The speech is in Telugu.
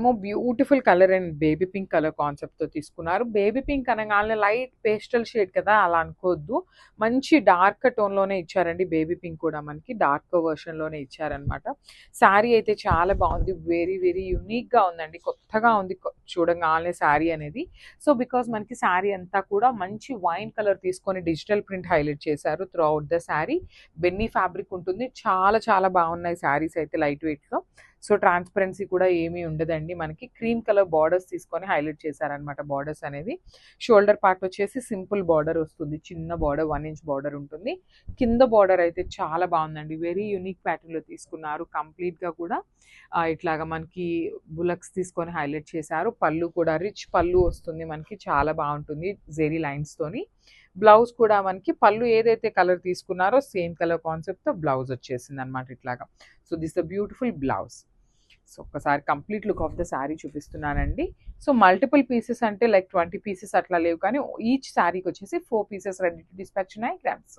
ఏమో beautiful colour and baby pink colour కాన్సెప్ట్‌తో తీసుకున్నారు. బేబీ పింక్ అనగానే లైట్ పేస్టల్ షేడ్ కదా! అలా అనుకోవద్దు. మంచి డార్క్ టోన్‌లోనే ఇచ్చారండి బేబీ పింక్ కూడా మనకి. డార్క్ వెర్షన్‌లోనే ఇచ్చారనమాట. శారీ అయితే చాలా బావుంది. వెరీ, వెరీ యూనిక్‌గా ఉందండి. కొత్తగా ఉంది చూడంగానే శారీ అనేది. సో, బికాజ్ మనకి శారీ అంతా కూడా మంచి వైన్ కలర్ తీసుకొని డిజిటల్ ప్రింట్ హైలైట్ చేశారు త్రూ ఔట్ ద శారీ. బెన్నీ ఫ్యాబ్రిక్ ఉంటుంది. చాలా చాలా బాగున్నాయి శారీస్ అయితే లైట్ వెయిట్‌లో. సో, ట్రాన్స్‌పరెన్సీ కూడా ఏమీ ఉండదండి. మనకి క్రీమ్ కలర్ బార్డర్స్ తీసుకొని హైలైట్ చేశారనమాట బార్డర్స్ అనేది. షోల్డర్ పార్ట్ వచ్చేసి సింపుల్ బార్డర్ వస్తుంది. చిన్న బార్డర్ 1 ఇంచ్ బార్డర్ ఉంటుంది. కింద బార్డర్ అయితే చాలా బాగుందండి. వెరీ యూనిక్ ప్యాటర్న్‌లో తీసుకున్నారు. కంప్లీట్‌గా కూడా ఇట్లాగా మనకి బుల్లక్స్ తీసుకొని హైలైట్ చేశారు. పళ్ళు కూడా రిచ్ పళ్ళు వస్తుంది మనకి. చాలా బాగుంటుంది జెరీ లైన్స్‌తోని. బ్లౌజ్ కూడా మనకి పళ్ళు ఏదైతే కలర్ తీసుకున్నారో సేమ్ కలర్ కాన్సెప్ట్‌తో బ్లౌజ్ వచ్చేసిందనమాట ఇట్లాగా. So, this the beautiful blouse. So, ఒక్కసారి complete look of the sari చూపిస్తున్నానండి. సో, మల్టిపుల్ పీసెస్ అంటే లైక్ 20 పీసెస్ అట్లా లేవు కానీ ఈచ్ శారీకొచ్చేసి 4 పీసెస్ రెడీ టు డిస్పాచ్ ఉన్నాయి గ్రామ్స్.